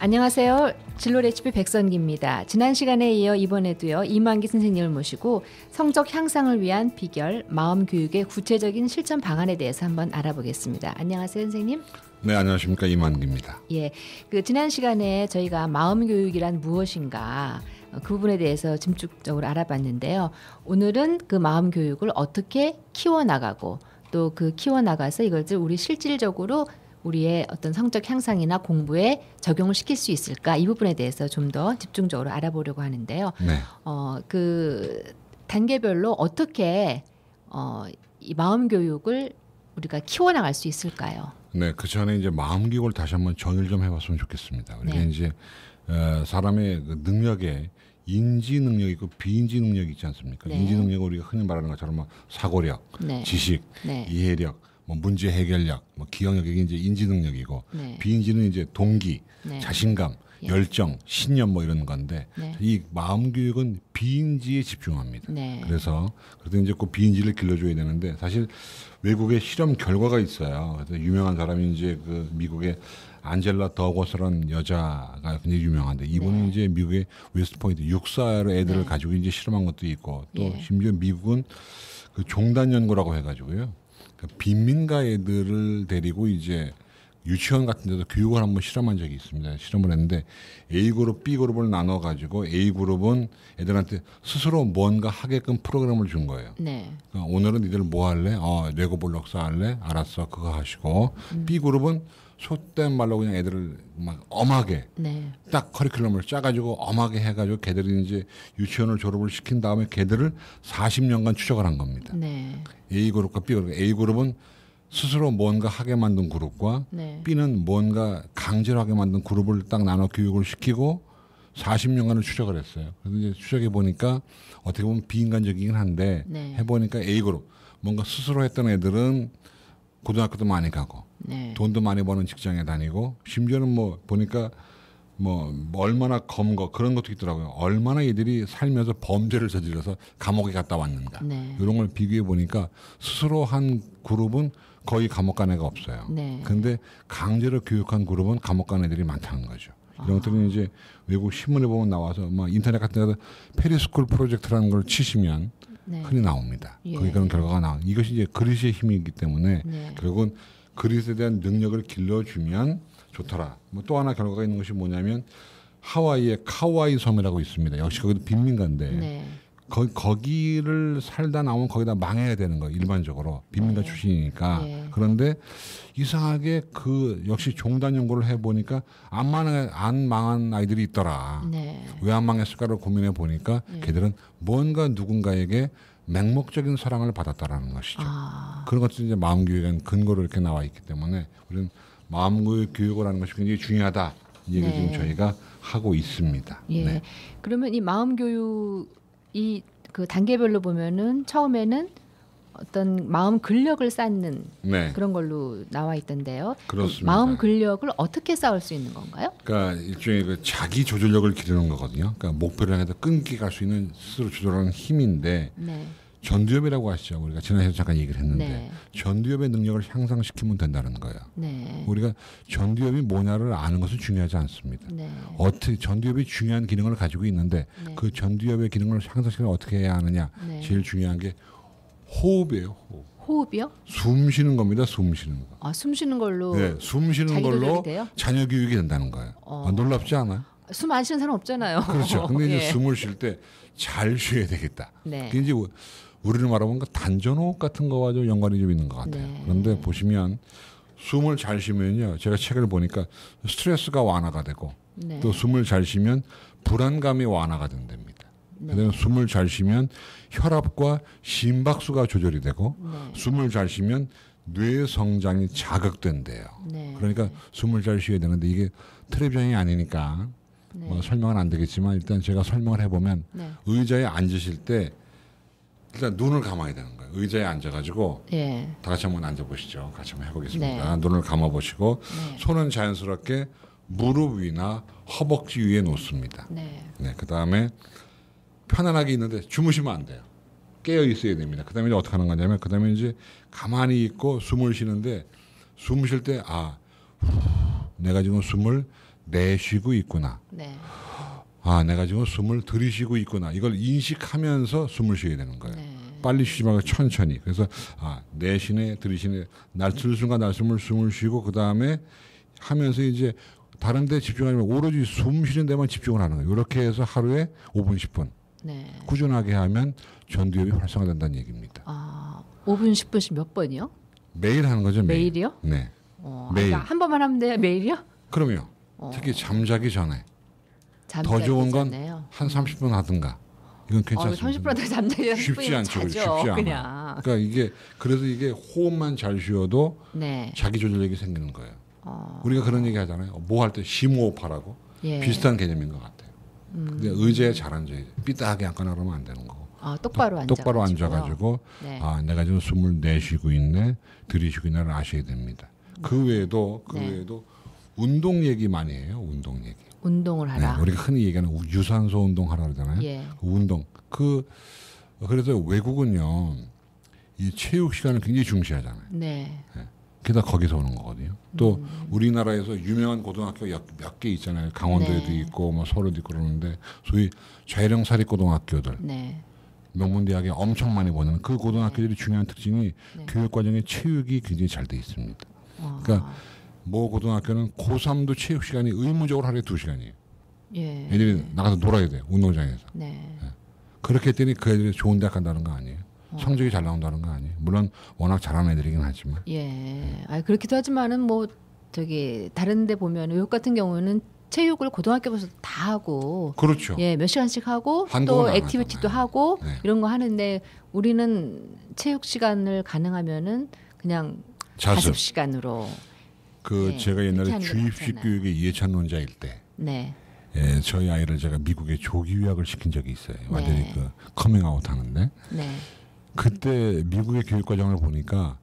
안녕하세요. 진로 레시피 백선기입니다. 지난 시간에 이어 이번에도요. 이만기 선생님을 모시고 성적 향상을 위한 비결, 마음 교육의 구체적인 실천 방안에 대해서 한번 알아보겠습니다. 안녕하세요, 선생님. 네, 안녕하십니까. 이만기입니다. 예, 지난 시간에 저희가 마음 교육이란 무엇인가 그 부분에 대해서 집중적으로 알아봤는데요. 오늘은 그 마음 교육을 어떻게 키워나가고 또 그 키워나가서 이것을 우리 실질적으로 우리의 어떤 성적 향상이나 공부에 적용을 시킬 수 있을까 이 부분에 대해서 좀 더 집중적으로 알아보려고 하는데요. 네. 그 단계별로 어떻게 이 마음 교육을 우리가 키워나갈 수 있을까요? 네, 그 전에 이제 마음 교육을 다시 한번 정의를 좀 해봤으면 좋겠습니다. 우리가 네. 이제 사람의 그 능력에 인지 능력이 있고 비인지 능력이 있지 않습니까? 네. 인지 능력은 우리가 흔히 말하는 것처럼 뭐 사고력, 네. 지식, 네. 이해력, 뭐 문제 해결력, 뭐 기억력 이게 이제 인지 능력이고 네. 비인지는 이제 동기, 네. 자신감, 예. 열정, 신념 뭐 이런 건데 네. 이 마음 교육은 비인지에 집중합니다. 네. 그래서 이제 그 비인지를 길러줘야 되는데 사실 외국의 실험 결과가 있어요. 그래서 유명한 사람이 이제 그 미국의 안젤라 더거스라는 여자가 굉장히 유명한데 이분은 네. 이제 미국의 웨스트포인트 육사로 애들을 네. 가지고 이제 실험한 것도 있고 또 예. 심지어 미국은 그 종단 연구라고 해가지고요. 그 빈민가 애들을 데리고 이제 유치원 같은 데서 교육을 한번 실험한 적이 있습니다. 실험을 했는데 A그룹, B그룹을 나눠가지고 A그룹은 애들한테 스스로 뭔가 하게끔 프로그램을 준 거예요. 네. 그러니까 오늘은 니들 뭐 할래? 레고 블록스 할래? 알았어. 그거 하시고 B그룹은 속된 말로 그냥 애들을 막 엄하게 네. 딱 커리큘럼을 짜가지고 엄하게 해가지고 걔들이 이제 유치원을 졸업을 시킨 다음에 걔들을 40년간 추적을 한 겁니다. 네. A그룹과 B그룹. A그룹은 스스로 뭔가 하게 만든 그룹과 네. B는 뭔가 강제로 하게 만든 그룹을 딱 나눠 교육을 시키고 40년간을 추적을 했어요. 그래서 이제 추적해 보니까 어떻게 보면 비인간적이긴 한데 네. 해보니까 A그룹 뭔가 스스로 했던 애들은 고등학교도 많이 가고 네. 돈도 많이 버는 직장에 다니고 심지어는 뭐 보니까 뭐 얼마나 검거 그런 것도 있더라고요. 얼마나 이들이 살면서 범죄를 저질러서 감옥에 갔다 왔는가. 네. 이런 걸 비교해 보니까 스스로 한 그룹은 거의 감옥 간 애가 없어요. 네. 근데 강제로 교육한 그룹은 감옥 간 애들이 많다는 거죠. 이런 것들은 이제 외국 신문에 보면 나와서 막 인터넷 같은 데서 페리스쿨 프로젝트라는 걸 치시면 네. 흔히 나옵니다. 예. 거기 그런 결과가 나와. 이것이 이제 그릿의 힘이기 때문에 네. 결국은 그릿에 대한 능력을 길러주면 좋더라. 뭐 또 하나 결과가 있는 것이 뭐냐면 하와이의 카와이 섬이라고 있습니다. 역시 거기도 빈민가인데 네. 거기를 살다 나오면 거기다 망해야 되는 거예요. 일반적으로 빈민가 네. 출신이니까. 네. 그런데 이상하게 그 역시 종단 연구를 해보니까 안 망한 아이들이 있더라. 네. 왜 안 망했을까를 고민해 보니까 걔들은 뭔가 누군가에게 맹목적인 사랑을 받았다라는 것이죠. 아. 그런 것들이 이제 마음 교육에 근거로 이렇게 나와 있기 때문에 우리는 마음 교육을 하는 것이 굉장히 중요하다. 이 얘기를 네. 지금 저희가 하고 있습니다. 예. 네. 그러면 이 마음 교육이 그 단계별로 보면은 처음에는 어떤 마음 근력을 쌓는 네. 그런 걸로 나와 있던데요. 그렇습니다. 마음 근력을 어떻게 쌓을 수 있는 건가요? 그러니까 일종의 그 자기 조절력을 기르는 거거든요. 그러니까 목표를 향해서 끈기 갈 수 있는 스스로 조절하는 힘인데 네. 전두엽이라고 하시죠. 우리가 지난해에 잠깐 얘기를 했는데 네. 전두엽의 능력을 향상시키면 된다는 거예요. 네. 우리가 전두엽이 뭐냐를 아는 것은 중요하지 않습니다. 네. 어떻게 전두엽이 중요한 기능을 가지고 있는데 네. 그 전두엽의 기능을 향상시키면 어떻게 해야 하느냐. 네. 제일 중요한 게 호흡이에요. 호흡. 호흡이요? 숨 쉬는 겁니다. 숨 쉬는 거. 아, 숨 쉬는 걸로 네, 숨 쉬는 자기 걸로 조절이 돼요? 자녀 교육이 된다는 거예요. 놀랍지 않아요? 숨 안 쉬는 사람 없잖아요. 그렇죠. 근데 이제 예. 숨을 쉴 때 잘 쉬어야 되겠다. 네. 그게 이제 우리를 말하면 그 단전호흡 같은 거와 좀 연관이 좀 있는 것 같아요. 네. 그런데 보시면 숨을 잘 쉬면요. 제가 책을 보니까 스트레스가 완화가 되고 네. 또 숨을 잘 쉬면 불안감이 완화가 된답니다. 네. 그다음에 숨을 잘 쉬면 혈압과 심박수가 조절이 되고 네. 숨을 잘 쉬면 뇌 성장이 자극된대요. 네. 그러니까 숨을 잘 쉬어야 되는데 이게 텔레비전이 아니니까 네. 뭐 설명은 안 되겠지만 일단 제가 설명을 해보면 네. 의자에 앉으실 때 일단 눈을 감아야 되는 거예요. 의자에 앉아가지고 예. 다 같이 한번 앉아보시죠. 같이 한번 해보겠습니다. 네. 눈을 감아보시고 네. 손은 자연스럽게 무릎 위나 허벅지 위에 놓습니다. 네. 네, 그 다음에 편안하게 있는데 주무시면 안 돼요. 깨어 있어야 됩니다. 그 다음에 이제 어떻게 하는 거냐면 그 다음에 이제 가만히 있고 숨을 쉬는데 숨 쉴 때 내가 지금 숨을 내쉬고 있구나. 네. 아, 내가 지금 숨을 들이쉬고 있구나. 이걸 인식하면서 숨을 쉬어야 되는 거예요. 네. 빨리 쉬지 말고 천천히. 그래서 내쉬네, 들이쉬네. 들순간 날숨을 숨을 쉬고 그 다음에 하면서 이제 다른 데 집중하지 말고 오로지 숨 쉬는 데만 집중을 하는 거예요. 이렇게 해서 하루에 5분, 10분 네. 꾸준하게 하면 전두엽이 활성화된다는 얘기입니다. 5분, 10분씩 몇 번이요? 매일 하는 거죠. 매일. 매일이요? 네. 매일. 그러니까 한 번만 하면 돼요? 매일이요? 그럼요. 특히 잠자기 전에. 잠자기 더 좋은 건 전에요? 한 30분 하든가. 이건 괜찮습니다. 30분 더 잠자기 쉽지 않죠. 쉽지 않아. 그냥. 그러니까 그래서 이게 호흡만 잘 쉬어도 네. 자기 조절력이 생기는 거예요. 우리가 그런 얘기 하잖아요. 뭐 할 때 심호흡하라고. 예. 비슷한 개념인 것 같아요. 근데 의자에 잘 앉아야 돼. 삐딱하게 앉거나 그러면 안 되는 거고. 똑바로 앉아가지고 네. 내가 지금 숨을 내쉬고 있네, 들이쉬고 있네를 아셔야 됩니다. 그 외에도 운동 얘기 많이 해요. 운동 얘기. 운동을 하라. 네, 우리가 흔히 얘기하는 유산소 운동하라 그러잖아요. 예. 운동. 그래서 외국은요 이 체육 시간을 굉장히 중시하잖아요. 네. 게다가 거기서 오는 거거든요. 또 우리나라에서 유명한 고등학교 몇 개 있잖아요. 강원도에도 네. 있고 뭐 서울에도 있고 그러는데 소위 자율형 사립 고등학교들. 네. 명문대학에 엄청 많이 보는 그 고등학교들이 중요한 특징이 네. 교육 과정에 체육이 굉장히 잘 돼 있습니다. 그러니까 모 고등학교는 고3도 체육 시간이 의무적으로 하루에 2시간이에요. 예. 애들이 나가서 놀아야 돼요. 운동장에서. 네. 그렇게 했더니 그 애들이 좋은 대학 간다는 거 아니에요. 성적이 잘 나온다는 거 아니에요. 물론 워낙 잘하는 애들이긴 하지만. 예. 그렇기도 하지만은 뭐 다른 데 보면 의혹 같은 경우는 체육을 고등학교에서 다 하고 그렇죠. 예, 몇 시간씩 하고 또 한동안 안 액티비티도 하잖아요. 하고 네. 이런 거 하는데 우리는 체육 시간을 가능하면은 그냥 자습. 자습 시간으로 네, 제가 옛날에 그렇게 하는 게 주입식 낫잖아요. 교육의 예찬론자일 때 네. 저희 아이를 제가 미국에 조기 유학을 시킨 적이 있어요. 완전히 네. 커밍아웃 하는데 네. 그때 미국의 교육 과정을 보니까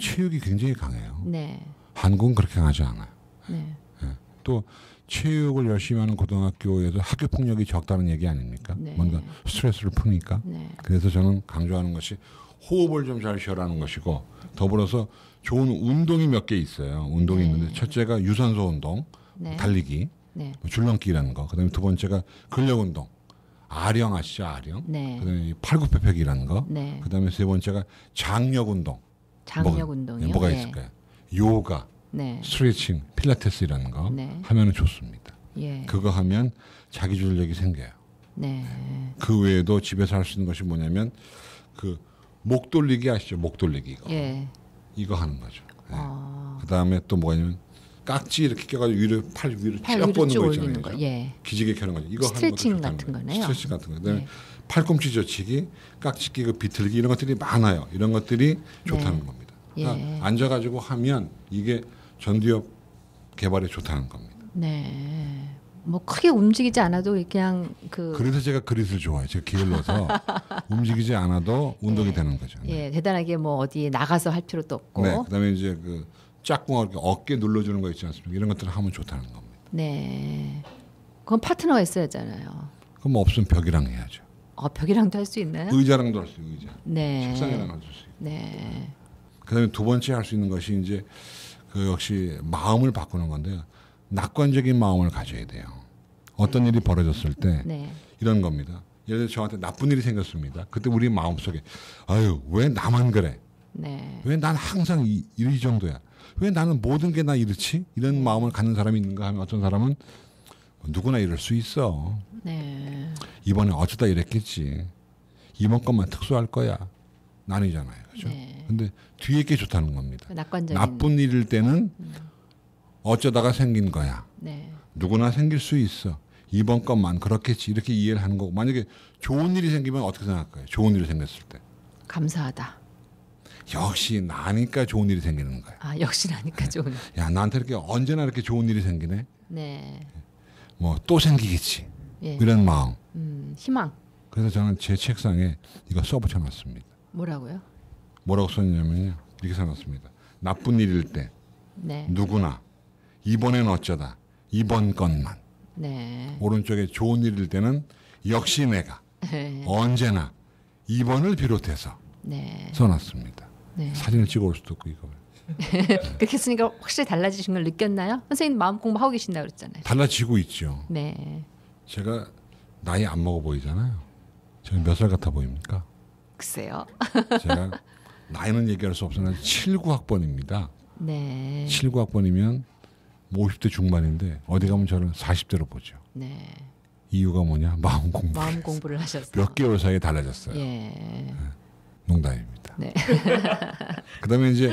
체육이 굉장히 강해요. 네. 한국은 그렇게 강하지 않아요. 네. 또 체육을 열심히 하는 고등학교에서 학교 폭력이 적다는 얘기 아닙니까? 네. 뭔가 스트레스를 푸니까. 네. 그래서 저는 강조하는 것이 호흡을 좀 잘 쉬어라는 것이고 더불어서 좋은 운동이 몇 개 있어요. 운동이 네. 있는데 첫째가 유산소 운동, 네. 달리기, 네. 줄넘기라는 거. 그다음에 두 번째가 근력 운동. 아령 아시죠? 아령. 네. 그다음에 팔굽혀펴기라는 거. 네. 그다음에 세 번째가 장력 운동. 장력 운동이요. 뭐가 예. 있을까요? 요가, 네. 스트레칭, 필라테스라는 거 네. 하면은 좋습니다. 예. 그거 하면 자기 조절력이 생겨요. 네. 그 외에도 집에서 할 수 있는 것이 뭐냐면 목 돌리기 아시죠? 목 돌리기 이거. 예. 이거 하는 거죠. 네. 그다음에 또 뭐가 있냐면 깍지 이렇게 껴가지고 팔 위로 팔 쭉 위로 뻗는 쭉 거 올리는 있잖아요. 거. 그죠? 예. 기지개 켜는 거죠. 이거 스트레칭 하는 것도 같은 좋다는 거네요. 스트레칭 같은 거. 그다음에 네. 팔꿈치 젖히기, 깍지 끼고 비틀기 이런 것들이 많아요. 이런 것들이 좋다는 네. 겁니다. 예. 그러니까 앉아가지고 하면 이게 전두엽 개발에 좋다는 겁니다. 네. 뭐 크게 움직이지 않아도 그냥 그래서 제가 그릿을 좋아해요. 제가 기울여서 움직이지 않아도 운동이 네. 되는 거죠. 예, 대단하게 뭐 어디 나가서 할 필요도 없고. 네. 그다음에 이제 짝꿍 어깨 눌러주는 거 있지 않습니까? 이런 것들을 하면 좋다는 겁니다. 네. 그건 파트너가 있어야잖아요. 그럼 뭐 없으면 벽이랑 해야죠. 벽이랑도 할 수 있나요? 의자랑도 할 수 있고 의자. 네. 책상이랑 할 수 있고. 네. 그다음에 두 번째 할 수 있는 것이 이제 역시 마음을 바꾸는 건데요. 낙관적인 마음을 가져야 돼요. 어떤 일이 벌어졌을 때 네. 이런 겁니다. 예를 들어 저한테 나쁜 일이 생겼습니다. 그때 우리 마음속에 아유 왜 나만 그래? 네. 왜 난 항상 이 정도야? 왜 나는 모든 게 나 이렇지? 이런 마음을 갖는 사람이 있는가 하면 어떤 사람은 누구나 이럴 수 있어. 네. 이번에 어쩌다 이랬겠지. 이번 것만 특수할 거야. 나뉘잖아요. 그렇죠? 네. 근데 뒤에 게 좋다는 겁니다. 낙관적인. 나쁜 일일 때는 어쩌다가 생긴 거야. 네. 누구나 생길 수 있어. 이번 것만 그렇겠지. 이렇게 이해를 하는 거고. 만약에 좋은 일이 생기면 어떻게 생각할까요? 좋은 일이 생겼을 때. 감사하다. 역시 나니까 좋은 일이 생기는 거야. 역시 나니까 좋은. 야, 나한테 이렇게 언제나 이렇게 좋은 일이 생기네. 네. 뭐 또 생기겠지. 예. 이런 마음. 희망. 그래서 저는 제 책상에 이거 써붙여 놨습니다. 뭐라고요? 뭐라고 썼냐면요. 이렇게 써놨습니다. 나쁜 일일 때 네. 누구나 이번엔 어쩌다 이번 것만. 네. 오른쪽에 좋은 일일 때는 역시 내가 네. 언제나 이번을 비롯해서 네. 써놨습니다. 네. 사진을 찍어 올 수도 없고 이거. 그렇게 했으니까 확실히 달라지신 걸 느꼈나요? 선생님 마음 공부하고 계신다고 그랬잖아요. 달라지고 있죠. 네. 제가 나이 안 먹어 보이잖아요. 제가 몇 살 같아 보입니까? 글쎄요. 제가 나이는 얘기할 수 없으나 79학번입니다. 네. 79학번이면 50대 중반인데 어디 가면 저는 40대로 보죠. 네. 이유가 뭐냐? 마음 공부를 하셨어요. 몇 개월 사이에 달라졌어요. 예. 네. 농담입니다. 네. 그다음에 이제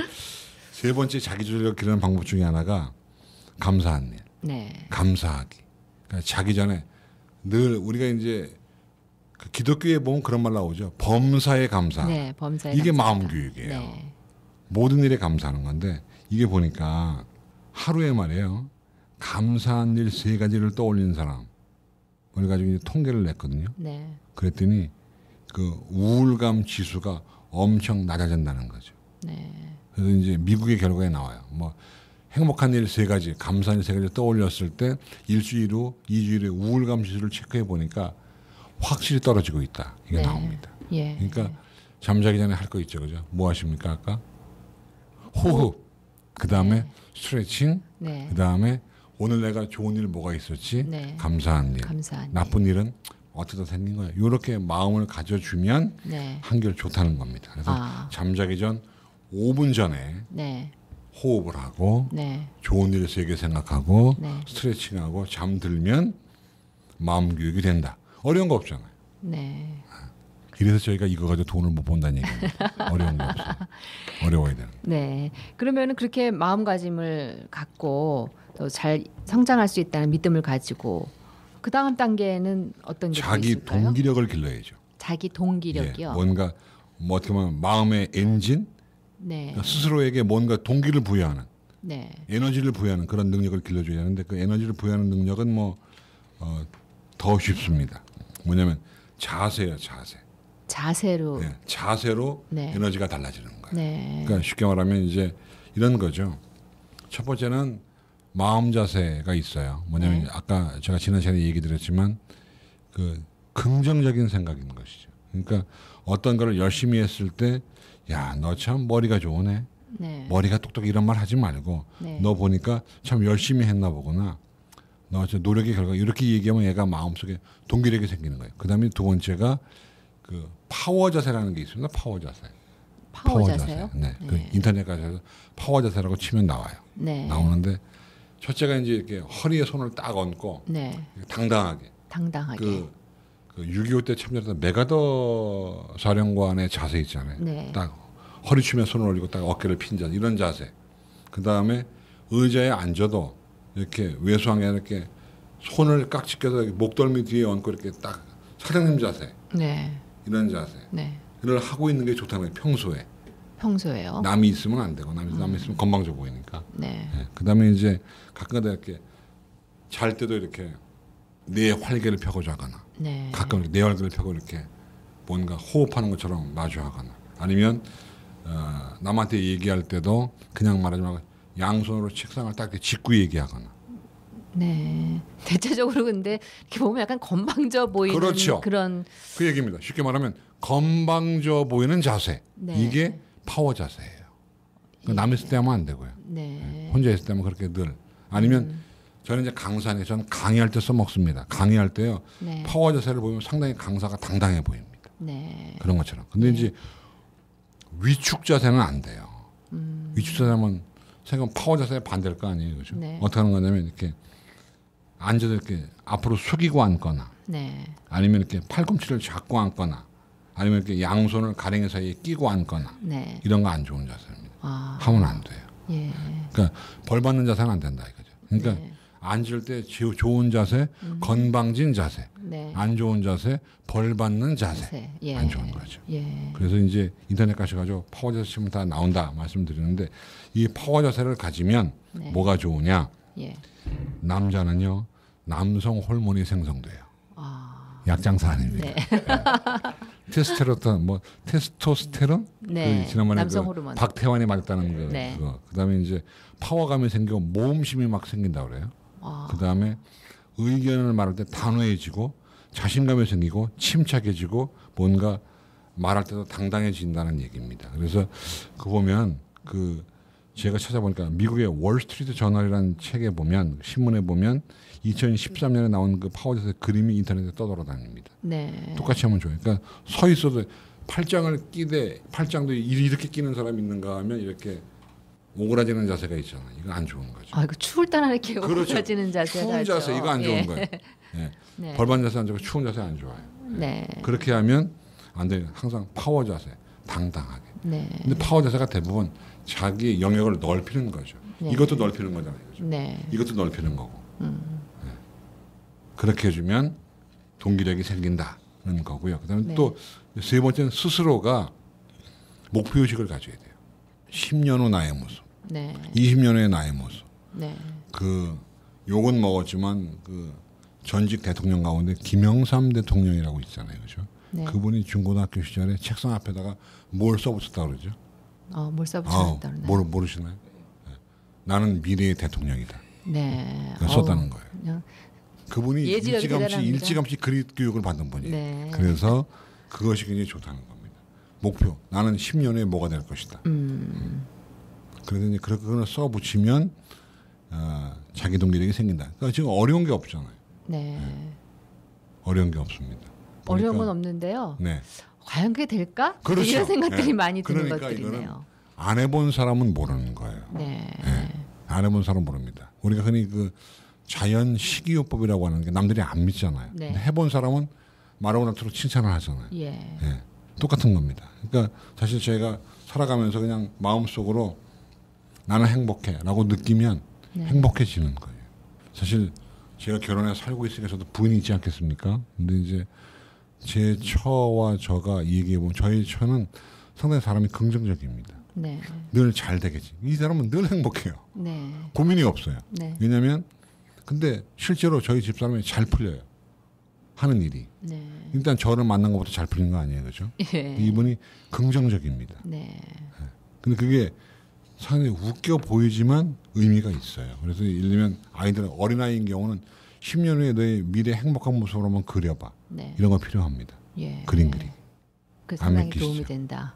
세 번째 자기 조절력 기르는 방법 중에 하나가 감사한 일. 네. 감사하기. 그러니까 자기 전에 늘 우리가 이제 그 기독교에 보면 그런 말 나오죠. 범사에 감사. 네, 범사에 이게 감사하다. 마음 교육이에요. 네. 모든 일에 감사하는 건데 이게 보니까 하루에 말이에요. 감사한 일 세 가지를 떠올리는 사람. 그래 가지고 이제 통계를 냈거든요. 네. 그랬더니 그 우울감 지수가 엄청 낮아진다는 거죠. 네. 그래서 이제 미국의 결과에 나와요. 뭐 행복한 일 세 가지, 감사한 일 세 가지 떠올렸을 때 일주일 후, 2주일에 우울감 지수를 체크해 보니까 확실히 떨어지고 있다. 이게 네. 나옵니다. 예. 그러니까 잠자기 전에 할 거 있죠, 그죠? 뭐 하십니까 아까? 호흡. 그 다음에 네. 스트레칭. 네. 그 다음에 오늘 내가 좋은 일 뭐가 있었지? 네. 감사한 일. 감사한 일. 나쁜 일은 어쩌다 생긴 거야. 이렇게 마음을 가져주면 네. 한결 좋다는 겁니다. 그래서 잠자기 전 5분 전에 네. 호흡을 하고 네. 좋은 일 세게 생각하고 네. 스트레칭하고 잠들면 마음 교육이 된다. 어려운 거 없잖아요. 네. 이래서 저희가 이거 가지고 돈을 못 번다는 얘기입니다. 어려운 거 없어요. 어려워야 되는. 네. 그러면은 그렇게 마음가짐을 갖고 또 잘 성장할 수 있다는 믿음을 가지고 그 다음 단계는 어떤 게 자기 있을까요? 동기력을 길러야죠. 자기 동기력이요. 예, 뭔가 뭐 어떻게 보면 마음의 엔진, 네. 그러니까 스스로에게 뭔가 동기를 부여하는, 네. 에너지를 부여하는 그런 능력을 길러줘야 하는데 그 에너지를 부여하는 능력은 뭐 더 쉽습니다. 뭐냐면 자세예요, 자세. 자세로. 예, 자세로 네. 에너지가 달라지는 거예요. 네. 그러니까 쉽게 말하면 이제 이런 거죠. 첫 번째는 마음 자세가 있어요. 뭐냐면 네. 아까 제가 지난 시간에 얘기 드렸지만 그 긍정적인 생각인 것이죠. 그러니까 어떤 거를 열심히 했을 때 야, 너 참 머리가 좋으네. 네. 머리가 똑똑해 이런 말 하지 말고 네. 너 보니까 참 열심히 했나 보구나. 너 저 노력의 결과 이렇게 얘기하면 얘가 마음속에 동기력이 생기는 거예요. 그다음에 두 번째가 그 파워 자세라는 게 있습니다. 파워 자세. 파워 자세요? 네. 네. 그 인터넷 가서 파워 자세라고 치면 나와요. 네. 나오는데 첫째가 이제 이렇게 허리에 손을 딱 얹고 네. 당당하게 당당하게. 그 6.25 때 참여했던 메가더 사령관의 자세 있잖아요. 네. 딱 허리춤에 손을 올리고 딱 어깨를 핀 자세 이런 자세. 그 다음에 의자에 앉아도 이렇게 외수항에 이렇게 손을 깍지 껴서 목덜미 뒤에 얹고 이렇게 딱 사장님 자세 네. 이런 자세. 네. 를 하고 있는 게 좋다는 거예요. 평소에 평소에요. 남이 있으면 안 되고 남이 있으면 건방져 보이니까. 네. 네. 그다음에 이제 가끔가다 이렇게 잘 때도 이렇게 내 활개를 펴고 자거나 네. 가끔 이렇게 내 얼굴을 펴고 이렇게 뭔가 호흡하는 것처럼 마주하거나 아니면 남한테 얘기할 때도 그냥 말하지 말고 양손으로 책상을 딱 이렇게 짚고 얘기하거나. 네. 대체적으로 근데 이렇게 보면 약간 건방져 보이는 그렇죠. 그런 그 얘기입니다. 쉽게 말하면 건방져 보이는 자세. 네. 이게 파워 자세예요. 남 있을 때 하면 안 되고요. 네. 혼자 있을 때면 그렇게 늘 아니면 저는 이제 강사니까 저는 강의할 때 써먹습니다. 강의할 때요. 네. 파워 자세를 보면 상당히 강사가 당당해 보입니다. 네. 그런 것처럼. 근데 이제 위축 자세는 안 돼요. 위축 자세면 생각 파워 자세의 반대일 거 아니에요. 그죠? 네. 어떻게 하는 거냐면 이렇게 앉아서 이렇게 앞으로 숙이고 앉거나 네. 아니면 이렇게 팔꿈치를 잡고 앉거나 아니면 이렇게 양손을 가랭이 사이에 끼고 앉거나 네. 이런 거 안 좋은 자세입니다. 아. 하면 안 돼요. 예. 그러니까 벌 받는 자세는 안 된다 이거죠. 그러니까 네. 앉을 때 좋은 자세, 건방진 자세, 네. 안 좋은 자세, 벌 받는 자세, 자세. 예. 안 좋은 거죠. 예. 그래서 이제 인터넷 가셔가지고 파워 자세 치면 다 나온다 말씀드리는데 이 파워 자세를 가지면 네. 뭐가 좋으냐? 예. 남자는요 남성 호르몬이 생성돼요. 아. 약장사 아닙니다. 네. 테스테로톤, 뭐 테스토스테론, 네. 그 지난번에 남성 그 호르몬. 박태환이 말했다는 거, 네. 그거. 그다음에 이제 파워감이 생기고 모험심이 막 생긴다 그래요. 아. 그다음에 의견을 말할 때 단호해지고 자신감이 생기고 침착해지고 뭔가 말할 때도 당당해진다는 얘기입니다. 그래서 그 보면 그 제가 찾아보니까 미국의 월스트리트 저널이라는 책에 보면 신문에 보면 2013년에 나온 그 파워젯의 그림이 인터넷에 떠돌아다닙니다. 네. 똑같이 하면 좋아요. 그러니까 서 있어도 팔짱을 끼되 팔짱도 이렇게 끼는 사람이 있는가 하면 이렇게 오그라지는 자세가 있잖아요. 이거 안 좋은 거죠. 아, 이거 추울 때나 이렇게 그렇죠. 오그라지는 자세가 추운 자세 이거 안 좋은 거예요. 예. 네. 벌반 자세 안 좋고 추운 자세 안 좋아요. 예. 네. 그렇게 하면 안 돼요. 항상 파워 자세, 당당하게. 네. 근데 파워 자세가 대부분 자기 영역을 넓히는 거죠. 네. 이것도 넓히는 거잖아요. 그죠? 네. 이것도 넓히는 거고. 예. 그렇게 해주면 동기력이 생긴다는 거고요. 그다음에 네. 또 세 번째는 스스로가 목표 의식을 가져야 돼요. 10년 후 나의 모습, 네. 20년 후의 나의 모습. 네. 그 욕은 먹었지만 그 전직 대통령 가운데 김영삼 대통령이라고 있잖아요, 그죠? 네. 그분이 중고등학교 시절에 책상 앞에다가 뭘 써붙였다 그러죠? 뭘 써붙였다 그러나요? 모르시나요? 네. 나는 미래의 대통령이다. 네. 썼다는 거예요. 그냥 그분이 예지력이 대단합니다. 일찌감치 그릿 교육을 받은 분이에요. 네. 그래서 그것이 굉장히 좋다는 겁니다. 목표, 나는 10년 후에 뭐가 될 것이다. 그래서 이제 그걸 써붙이면 자기 동기력이 생긴다. 그러니까 지금 어려운 게 없잖아요. 네. 어려운 게 없습니다. 어려운 건 보니까, 없는데요. 네. 과연 그게 될까? 그렇죠. 이런 생각들이 네. 많이 드는 그러니까 것들이네요. 안 해본 사람은 모르는 거예요. 네. 안 해본 사람은 모릅니다. 우리가 흔히 그 자연 식이요법이라고 하는 게 남들이 안 믿잖아요. 네. 근데 해본 사람은 말하고 나도록 칭찬을 하잖아요. 예. 예. 똑같은 겁니다. 그러니까 사실 제가 살아가면서 그냥 마음속으로 나는 행복해라고 느끼면 네. 행복해지는 거예요. 사실 제가 결혼해서 살고 있으니까 저도 부인이 있지 않겠습니까? 근데 이제 제 처와 저가 얘기해 보면 저희 처는 상당히 사람이 긍정적입니다. 네. 늘 잘 되겠지. 이 사람은 늘 행복해요. 네. 고민이 없어요. 네. 왜냐하면 근데 실제로 저희 집 사람이 잘 풀려요. 하는 일이. 네. 일단 저를 만난 것부터 잘 풀린 거 아니에요, 그렇죠? 예. 이분이 긍정적입니다. 네. 근데 그게 상당히 웃겨 보이지만 의미가 있어요. 그래서 예를 들면 아이들 어린아이인 경우는 10년 후에 너의 미래 행복한 모습으로 한번 그려봐. 네. 이런 거 필요합니다. 예. 그림 그림. 그 안 상당히 믿기시죠? 도움이 된다.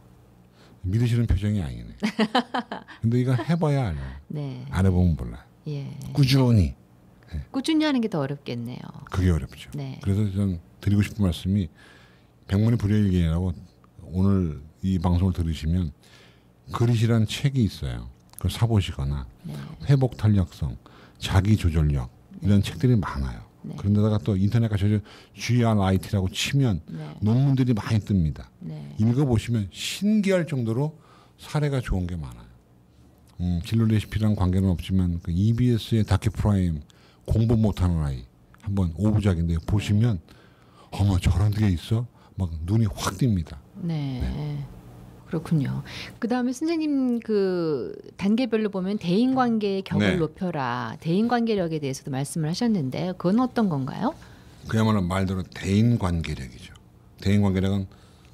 믿으시는 표정이 아니네. 근데 이건 해봐야 알아요. 네. 안 해보면 몰라요. 예. 꾸준히. 꾸준히 하는 게 더 어렵겠네요. 그게 어렵죠. 네. 그래서 전 드리고 싶은 말씀이 백문이 불여일견이라고 오늘 이 방송을 들으시면 그릿이라는 책이 있어요. 그걸 사보시거나 네. 회복 탄력성, 자기 조절력 이런 책들이 많아요. 네. 그런데다가 또 인터넷 가셔서 GRIT라고 치면 네. 논문들이 많이 뜹니다. 네. 읽어보시면 신기할 정도로 사례가 좋은 게 많아요. 진로 레시피랑 관계는 없지만 그 EBS의 다큐 프라임 공부 못하는 아이 한번 5부작인데 보시면 어머 저런 게 있어? 막 눈이 확 띕니다. 네. 그렇군요. 그 다음에 선생님 그 단계별로 보면 대인관계의 격을 네. 높여라. 대인관계력에 대해서도 말씀을 하셨는데 그건 어떤 건가요? 그야말로 말대로 대인관계력이죠. 대인관계력은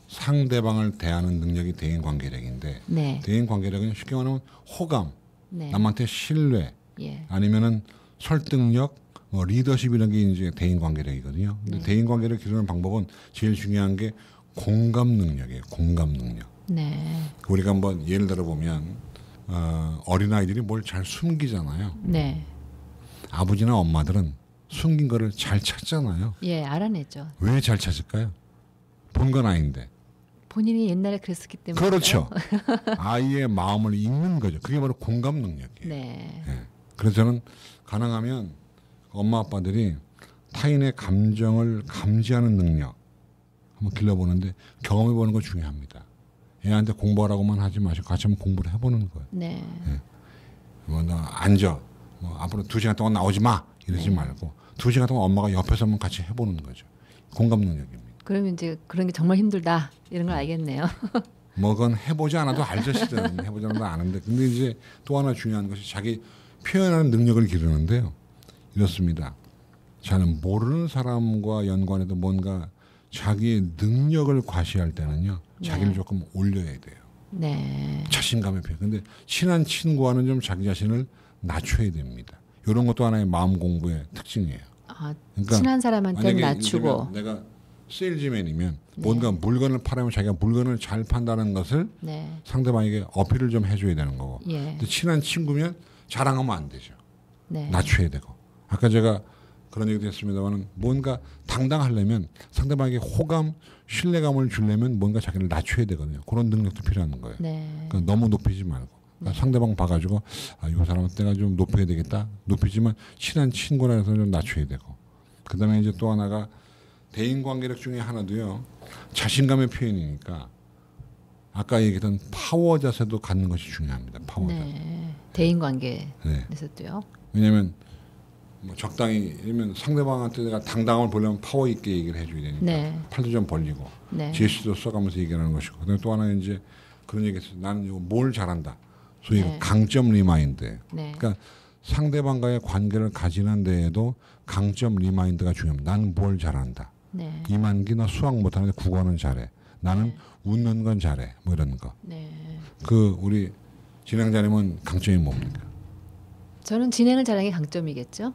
상대방을 대하는 능력이 대인관계력인데 네. 대인관계력은 쉽게 말하면 호감, 네. 남한테 신뢰, 예. 아니면은 설득력, 리더십이라는 게 이제 대인관계력이거든요. 근데 네. 대인관계를 기르는 방법은 제일 중요한 게 공감 능력이에요. 공감 능력. 네. 우리가 한번 예를 들어 보면 어린 아이들이 뭘 잘 숨기잖아요. 네. 아버지나 엄마들은 숨긴 거를 잘 찾잖아요. 예, 알아내죠. 왜 잘 찾을까요? 본 건 아닌데. 본인이 옛날에 그랬었기 때문에. 그렇죠. 아이의 마음을 읽는 거죠. 그게 바로 공감 능력이에요. 네. 예. 그래서 저는 가능하면 엄마 아빠들이 타인의 감정을 감지하는 능력 한번 길러보는데 경험해보는 거 중요합니다. 애한테 공부하라고만 하지 마시고 같이 한번 공부를 해보는 거예요. 네. 뭐 너 앉아. 뭐 앞으로 2시간 동안 나오지 마. 이러지 네. 말고 2시간 동안 엄마가 옆에서 한번 같이 해보는 거죠. 공감 능력입니다. 그러면 이제 그런 게 정말 힘들다 이런 걸 알겠네요. 뭐 그건 해보지 않아도 알죠. 시든 해보지 않아도 아는데. 근데 이제 또 하나 중요한 것이 자기 표현하는 능력을 기르는데요. 이렇습니다. 저는 모르는 사람과 연관해도 뭔가 자기의 능력을 과시할 때는요. 자기를 네. 조금 올려야 돼요. 네. 자신감의 표현. 근데 친한 친구와는 좀 자기 자신을 낮춰야 됩니다. 이런 것도 하나의 마음 공부의 특징이에요. 아, 그러니까 친한 사람한테는 만약에 낮추고. 내가 세일즈맨이면 뭔가 물건을 팔으면 자기가 물건을 잘 판다는 것을 네. 상대방에게 어필을 좀 해줘야 되는 거고. 예. 근데 친한 친구면 자랑하면 안 되죠. 네. 낮춰야 되고. 아까 제가 그런 얘기도 했습니다만 뭔가 당당하려면 상대방에게 호감, 신뢰감을 주려면 뭔가 자기를 낮춰야 되거든요. 그런 능력도 필요한 거예요. 네. 그러니까 너무 높이지 말고. 그러니까 상대방 봐가지고 이 사람한테 내가 좀 높여야 되겠다. 높이지만 친한 친구라서 좀 낮춰야 되고. 그다음에 이제 또 하나가 대인관계력 중에 하나도요. 자신감의 표현이니까 아까 얘기했던 파워 자세도 갖는 것이 중요합니다. 파워 자세. 네. 대인관계에서도요. 네. 왜냐하면 뭐 적당히 이러면 상대방한테 내가 당당함을 보려면 파워 있게 얘기를 해줘야 되니까 네. 팔도 좀 벌리고 네. 제스처도 써가면서 얘기하는 것이고 그다음에 또 하나는 이제 그런 얘기했어요. 나는 이거 뭘 잘한다. 소위 네. 강점 리마인드. 네. 그러니까 상대방과의 관계를 가지는 데에도 강점 리마인드가 중요합니다. 나는 뭘 잘한다. 네. 이만기 너 수학 못하는데 국어는 잘해. 나는 웃는 건 잘해. 뭐 이런 거. 네. 그 우리 진행자님은 강점이 뭡니까? 저는 진행을 잘하는 게 강점이겠죠.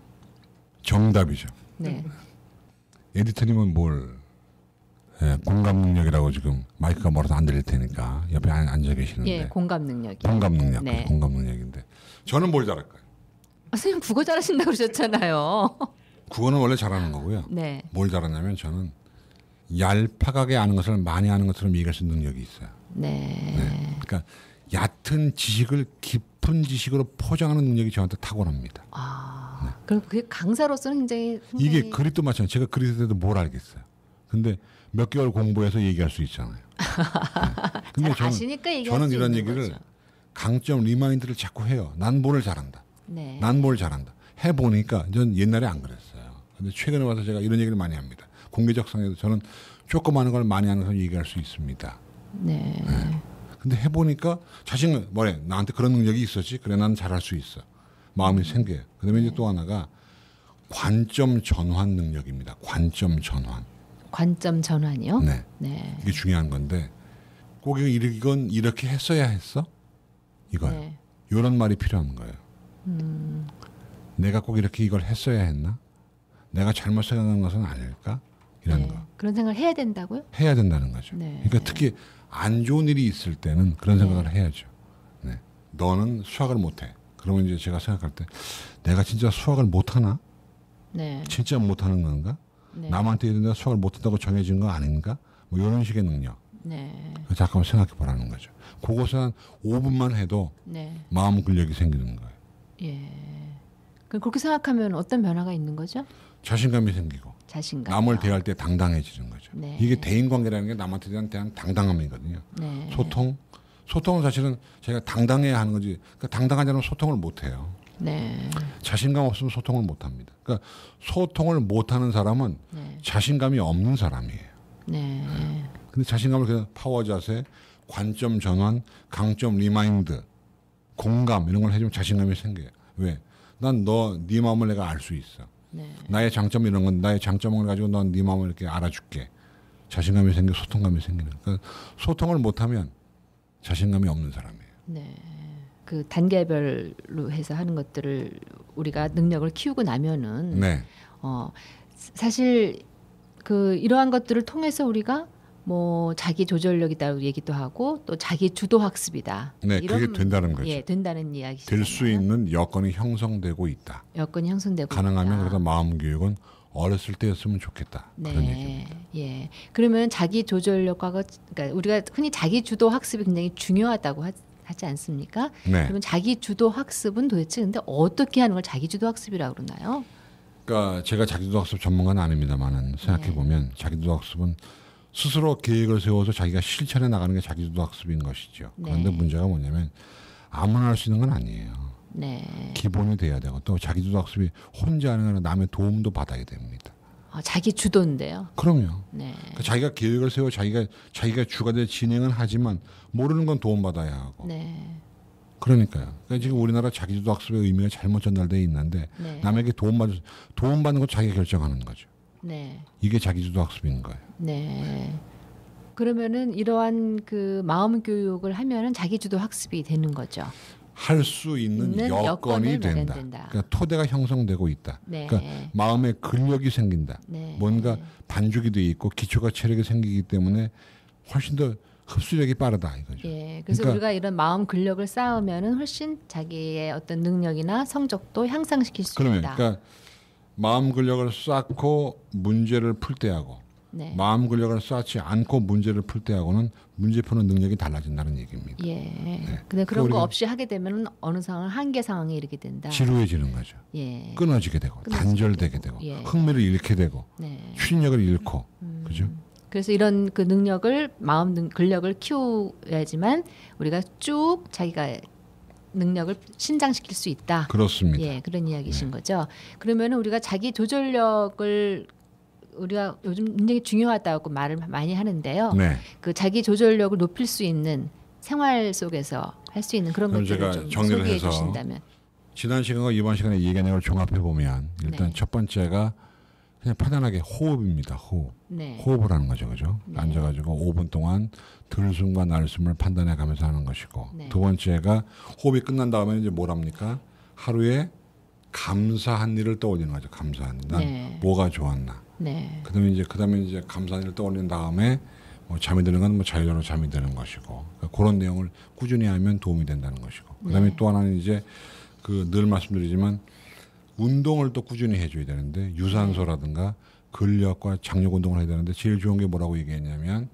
정답이죠. 네. 에디터님은 뭘 공감 능력이라고 지금 마이크가 멀어서 안 들릴 테니까 옆에 앉아 계시는데 예, 공감 능력이. 공감 능력, 네. 공감 능력인데 저는 뭘 잘할까요? 선생님 국어 잘하신다고 그러셨잖아요. 국어는 원래 잘하는 거고요. 네. 뭘 잘하냐면 저는 얄팍하게 아는 것을 많이 아는 것처럼 얘기할 수 있는 능력이 있어요. 네. 네. 그러니까 얕은 지식을 깊은 지식으로 포장하는 능력이 저한테 탁월합니다. 아, 그럼 그게 강사로서는 굉장히 이게 그릿도 마찬가지. 제가 그릿에 대해서 뭘 알겠어요. 근데 몇 개월 공부해서 얘기할 수 있잖아요. 네. 근데 잘 아시니까 얘기할 저는 수 이런 있는 얘기를 거죠. 강점 리마인드를 자꾸 해요. 난 뭘 잘한다. 네. 난 뭘 잘한다. 해보니까 전 옛날에 안 그랬어요. 근데 최근에 와서 제가 이런 얘기를 많이 합니다. 공개적 상에도 저는 조금 하는 걸 많이 하는 걸 얘기할 수 있습니다. 네. 네. 근데 해보니까 자신은 뭐래 나한테 그런 능력이 있었지. 그래 난 잘할 수 있어. 마음이 생겨요. 그다음에 이제 또 하나가 관점 전환 능력입니다. 관점 전환. 관점 전환이요? 네. 네. 이게 중요한 건데 꼭 이건 이렇게 했어야 했어? 이거요. 네. 이런 말이 필요한 거예요. 내가 꼭 이렇게 이걸 했어야 했나? 내가 잘못 생각한 것은 아닐까? 이런 네. 거. 그런 생각을 해야 된다고요? 해야 된다는 거죠. 네. 그러니까 특히 안 좋은 일이 있을 때는 그런 생각을 해야죠. 네. 너는 수학을 못해. 그러면 이제 제가 생각할 때 내가 진짜 수학을 못하나? 네. 진짜 못하는 건가? 네. 남한테 내가 수학을 못한다고 정해진 거 아닌가? 뭐 이런 식의 능력. 네. 잠깐만 생각해 보라는 거죠. 그것을 한 5분만 해도 네. 마음 근력이 생기는 거예요. 예. 그럼 그렇게 생각하면 어떤 변화가 있는 거죠? 자신감이 생기고 자신감. 남을 대할 때 당당해지는 거죠. 네. 이게 대인관계라는 게 남한테 대한 당당함이거든요. 네. 소통은 사실은 제가 당당해야 하는 거지. 그러니까 당당하지 않으면 소통을 못 해요. 네. 자신감 없으면 소통을 못 합니다. 그러니까 소통을 못 하는 사람은 네. 자신감이 없는 사람이에요. 네. 근데 자신감을 그냥 파워 자세, 관점 전환, 강점 리마인드, 공감 이런 걸 해주면 자신감이 생겨요. 왜? 난 네 마음을 내가 알 수 있어. 네. 나의 장점 이런 건 나의 장점을 가지고 넌 네 마음을 이렇게 알아줄게. 자신감이 생겨 소통감이 생기는. 그러니까 소통을 못하면 자신감이 없는 사람이에요. 네. 그 단계별로 해서 하는 것들을 우리가 능력을 키우고 나면은 네, 사실 그 이러한 것들을 통해서 우리가 뭐 자기 조절력이다고 얘기도 하고 또 자기 주도 학습이다. 네, 그게 된다는 거죠. 예, 된다는 이야기죠. 될 수 있는 여건이 형성되고 있다. 여건이 형성되고 가능하면 있다. 그래서 마음 교육은 어렸을 때였으면 좋겠다. 그런 네, 얘기입니다. 예. 그러면 자기 조절력과 그러니까 우리가 흔히 자기 주도 학습이 굉장히 중요하다고 하지 않습니까? 네, 그러면 자기 주도 학습은 도대체 근데 어떻게 하는 걸 자기 주도 학습이라고 그러나요? 그러니까 제가 자기주도 학습 전문가는 아닙니다만은 생각해 보면 자기주도 학습은 스스로 계획을 세워서 자기가 실천해 나가는 게 자기주도 학습인 것이죠. 그런데 네. 문제가 뭐냐면 아무나 할 수 있는 건 아니에요. 네. 기본이 돼야 되고 또 자기주도 학습이 혼자 하는 건 남의 도움도 받아야 됩니다. 자기 주도인데요. 그럼요. 네. 그러니까 자기가 계획을 세워 자기가 주가 돼 진행은 하지만 모르는 건 도움받아야 하고. 네. 그러니까요. 그러니까 지금 우리나라 자기주도 학습의 의미가 잘못 전달되어 있는데 네. 남에게 도움받는 것 자기가 결정하는 거죠. 네. 이게 자기주도 학습인 거예요. 네. 그러면은 이러한 그 마음 교육을 하면은 자기 주도 학습이 되는 거죠. 할 수 있는 여건이 된다. 그러니까 토대가 형성되고 있다. 네. 그러니까 마음의 근력이 생긴다. 네. 뭔가 반죽이 돼 있고 기초가 체력이 생기기 때문에 훨씬 더 흡수력이 빠르다 이거죠. 예, 그래서 그러니까 우리가 이런 마음 근력을 쌓으면은 훨씬 자기의 어떤 능력이나 성적도 향상시킬 수 있다. 그러니까 마음 근력을 쌓고 문제를 풀 때하고 네. 마음 근력을 쌓지 않고 문제를 풀 때하고는 문제 푸는 능력이 달라진다는 얘기입니다. 예. 네. 근데 그런 거 없이 하게 되면은 어느 상황 한계 상황에 이르게 된다. 지루해지는 거죠. 예. 끊어지게 되고 단절되게 되고 예. 흥미를 잃게 되고 네. 추진력을 잃고 그죠? 그래서 이런 그 능력을 근력을 키워야지만 우리가 쭉 자기가 능력을 신장시킬 수 있다. 그렇습니다. 예, 그런 이야기신 거죠. 그러면은 우리가 자기 조절력을 우리가 요즘 굉장히 중요하다고 말을 많이 하는데요. 네. 그 자기 조절력을 높일 수 있는 생활 속에서 할 수 있는 그런 것들을 제가 좀 정리를 소개해 해서 주신다면. 지난 시간과 이번 시간에 얘기한 내용을 종합해 보면 일단 네. 첫 번째가 그냥 편안하게 호흡입니다. 호흡. 네. 호흡을 하는 거죠. 그죠? 네. 앉아가지고 5분 동안 들숨과 날숨을 판단해 가면서 하는 것이고 네. 두 번째가 호흡이 끝난 다음에 이제 뭘 합니까? 하루에 감사한 일을 떠올리는 거죠. 감사한 일. 난 네. 뭐가 좋았나. 네. 그다음에 이제 감사한 일을 떠올린 다음에 뭐 잠이 드는 건 뭐 자유로 잠이 드는 것이고 그러니까 그런 내용을 꾸준히 하면 도움이 된다는 것이고 그다음에 또 하나는 이제 그 늘 말씀드리지만 운동을 또 꾸준히 해줘야 되는데 유산소라든가 근력과 장력 운동을 해야 되는데 제일 좋은 게 뭐라고 얘기했냐면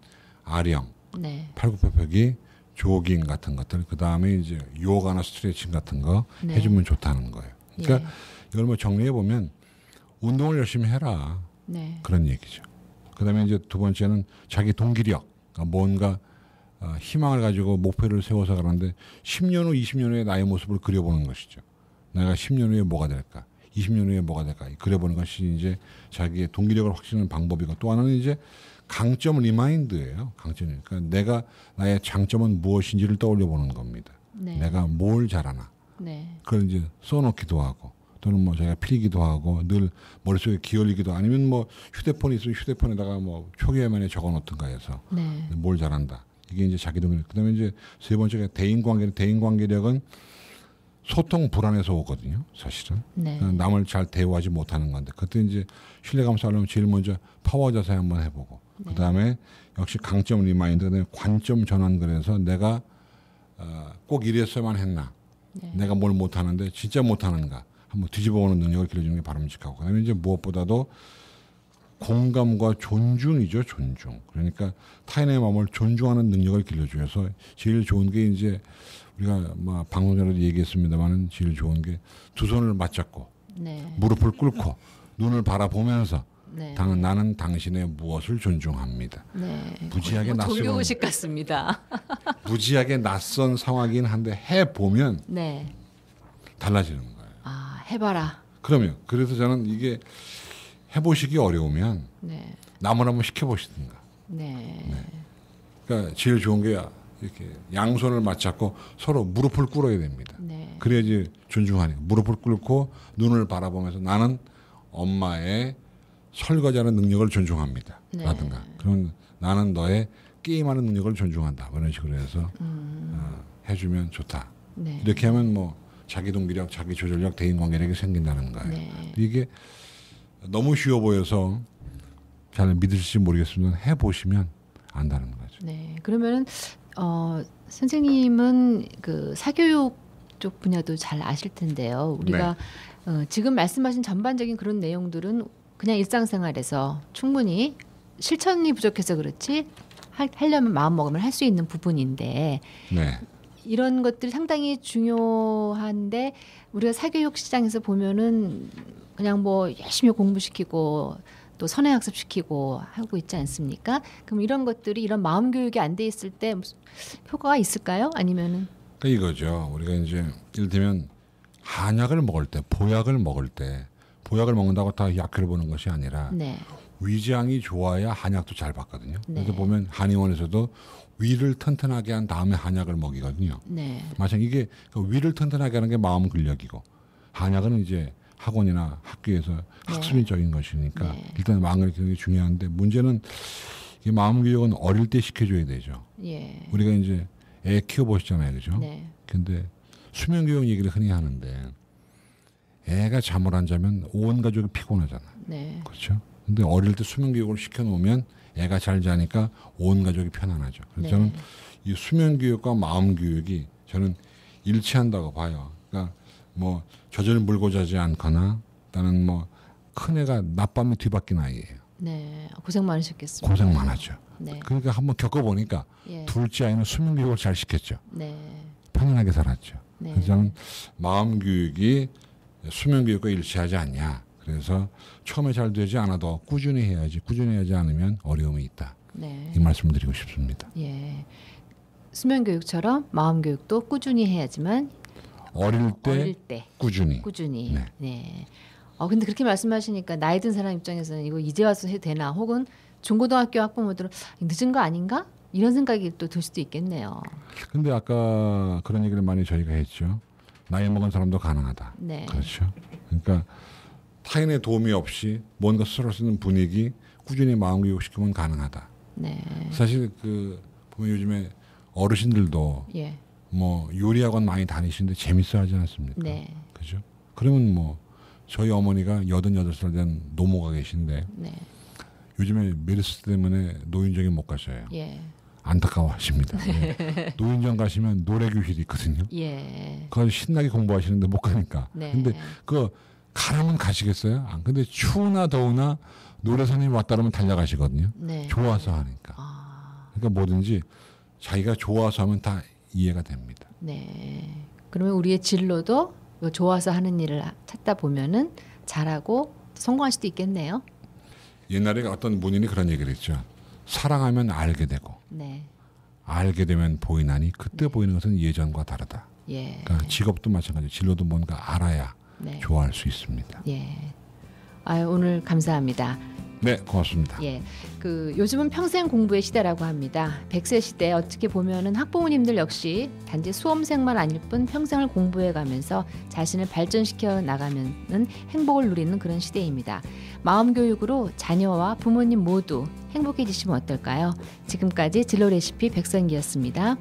아령, 네. 팔굽혀펴기, 조깅 같은 것들 그 다음에 이제 요가나 스트레칭 같은 거 네. 해주면 좋다는 거예요. 그러니까 예. 이걸 뭐 정리해 보면 운동을 열심히 해라 네. 그런 얘기죠. 그 다음에 이제 두 번째는 자기 동기력, 그러니까 뭔가 희망을 가지고 목표를 세워서 가는데 10년 후, 20년 후에 나의 모습을 그려보는 것이죠. 내가 10년 후에 뭐가 될까? 20년 후에 뭐가 될까? 그려보는 것이 이제 자기의 동기력을 확신하는 방법이고 또 하나는 이제 강점 리마인드예요. 강점. 그러니까 내가 나의 장점은 무엇인지를 떠올려 보는 겁니다. 네. 내가 뭘 잘하나. 네. 그걸 이제 써놓기도 하고 또는 뭐 자기가 필기도 하고 늘 머릿속에 기어리기도 아니면 뭐 휴대폰이 있으면 휴대폰에다가 뭐 초기화면에 적어놓든가 해서 네. 뭘 잘한다. 이게 이제 자기 동기력. 그다음에 이제 세 번째가 대인관계력은 소통 불안에서 오거든요. 사실은 네. 남을 잘 대우하지 못하는 건데 그때 이제 신뢰감 쌓으려면 제일 먼저 파워 자세 한번 해보고 그 다음에 역시 강점 리마인드 그다음에 관점 전환 그래서 내가 꼭 이랬어야만 했나 네. 내가 뭘 못하는데 진짜 못하는가 한번 뒤집어보는 능력을 길러주는 게 바람직하고 그다음에 이제 무엇보다도 공감과 존중이죠. 존중. 그러니까 타인의 마음을 존중하는 능력을 길러줘서 제일 좋은 게 이제 우리가 뭐 방송 전에도 얘기했습니다만은 제일 좋은 게 두 손을 맞잡고 네. 무릎을 꿇고 눈을 바라보면서 네. 나는 당신의 무엇을 존중합니다. 네. 무지하게 낯선 종교의식 같습니다. 무지하게 낯선 상황이긴 한데 해 보면 네. 달라지는 거예요. 아, 해봐라. 그러면 그래서 저는 이게 해보시기 어려우면 네. 남을 한번 시켜보시든가. 네. 그러니까 제일 좋은 게 이렇게 양손을 맞잡고 서로 무릎을 꿇어야 됩니다. 네. 그래야지 존중하니까 무릎을 꿇고 눈을 바라보면서 나는 엄마의 설거지하는 능력을 존중합니다. 네. 라든가 그러면 나는 너의 게임하는 능력을 존중한다. 이런 식으로 해서 해주면 좋다. 네. 이렇게 하면 뭐 자기 동기력, 자기 조절력, 대인관계력이 생긴다는 거예요. 네. 이게 너무 쉬워 보여서 잘 믿으실지 모르겠지만 해보시면 안다는 거죠. 네. 그러면은 선생님은 그 사교육 쪽 분야도 잘 아실 텐데요. 우리가 지금 말씀하신 전반적인 그런 내용들은 그냥 일상생활에서 충분히 실천이 부족해서 그렇지 하려면 마음 먹으면 할 수 있는 부분인데 네. 이런 것들이 상당히 중요한데 우리가 사교육 시장에서 보면은 그냥 뭐 열심히 공부시키고 또 선행학습 시키고 하고 있지 않습니까? 그럼 이런 것들이 이런 마음 교육이 안 돼 있을 때 효과가 있을까요? 아니면은 그러니까 이거죠. 우리가 이제 이를테면 한약을 먹을 때, 보약을 먹을 때, 보약을 먹는다고 다 약효를 보는 것이 아니라 네. 위장이 좋아야 한약도 잘 받거든요. 네. 그래서 보면 한의원에서도 위를 튼튼하게 한 다음에 한약을 먹이거든요. 네. 마찬가지 이게 그 위를 튼튼하게 하는 게 마음 근력이고 한약은 이제 학원이나 학교에서 학습적인 것이니까 네. 일단 마음 근력이 중요한데 문제는 이 마음 교육은 어릴 때 시켜줘야 되죠. 예. 우리가 이제 애 키워보시잖아요, 그죠? 네. 근데 수면 교육 얘기를 흔히 하는데 애가 잠을 안 자면 온 가족이 피곤하잖아. 네. 그렇죠? 근데 어릴 때 수면 교육을 시켜 놓으면 애가 잘 자니까 온 가족이 편안하죠. 그래서 네. 저는 이 수면 교육과 마음 교육이 저는 일치한다고 봐요. 그러니까 뭐 젖을 물고 자지 않거나 나는 뭐 큰 애가 낮밤에 뒤바뀐 아이예요. 네. 고생 많으셨겠습니다. 고생 많았죠. 네. 그러니까 한번 겪어보니까 예. 둘째 아이는 수면 교육을 잘 시켰죠. 네. 편안하게 살았죠. 네. 그래서 저는 마음 교육이 수면 교육과 일치하지 않냐. 그래서 처음에 잘 되지 않아도 꾸준히 해야지. 꾸준히 하지 않으면 어려움이 있다. 네. 이 말씀을 드리고 싶습니다. 예. 수면 교육처럼 마음 교육도 꾸준히 해야지만 어릴 어릴 때 때 꾸준히. 꾸준히. 네. 네. 근데 그렇게 말씀하시니까 나이 든 사람 입장에서는 이거 이제 와서 해도 되나 혹은 중고등학교 학부모들은 늦은 거 아닌가? 이런 생각이 또 들 수도 있겠네요. 근데 아까 그런 얘기를 많이 저희가 했죠. 나이 먹은 사람도 가능하다. 네. 그렇죠. 그러니까 타인의 도움이 없이 뭔가 스스로 할 수 있는 분위기 꾸준히 마음 교육시키면 가능하다. 네. 사실 그 보면 요즘에 어르신들도 예. 뭐 요리학원 많이 다니시는데 재밌어하지 않습니까? 네. 그죠? 그러면 뭐 저희 어머니가 88살 된 노모가 계신데 네. 요즘에 메르스 때문에 노인정에 못 가셔요. 예. 안타까워하십니다. 네. 노인정 가시면 노래 교실이 있거든요. 예. 그거 신나게 공부하시는데 못 가니까. 네. 근데 그 가라면 가시겠어요? 안. 근데 추우나 더우나 노래 선생님이 왔다 그러면 달려가시거든요. 네. 좋아서 하니까. 아, 그러니까 뭐든지 자기가 좋아서 하면 다 이해가 됩니다. 네. 그러면 우리의 진로도 좋아서 하는 일을 찾다 보면은 잘하고 성공할 수도 있겠네요. 옛날에 어떤 문인이 그런 얘기를 했죠. 사랑하면 알게 되고 네. 알게 되면 보이나니 그때 보이는 것은 예전과 다르다. 예. 그러니까 직업도 마찬가지. 진로도 뭔가 알아야 네. 좋아할 수 있습니다. 예. 오늘 감사합니다. 네, 고맙습니다. 예. 요즘은 평생 공부의 시대라고 합니다. 100세 시대 어떻게 보면은 학부모님들 역시 단지 수험생만 아닐 뿐 평생을 공부해 가면서 자신을 발전시켜 나가면은 행복을 누리는 그런 시대입니다. 마음 교육으로 자녀와 부모님 모두 행복해지시면 어떨까요? 지금까지 진로 레시피 백선기였습니다.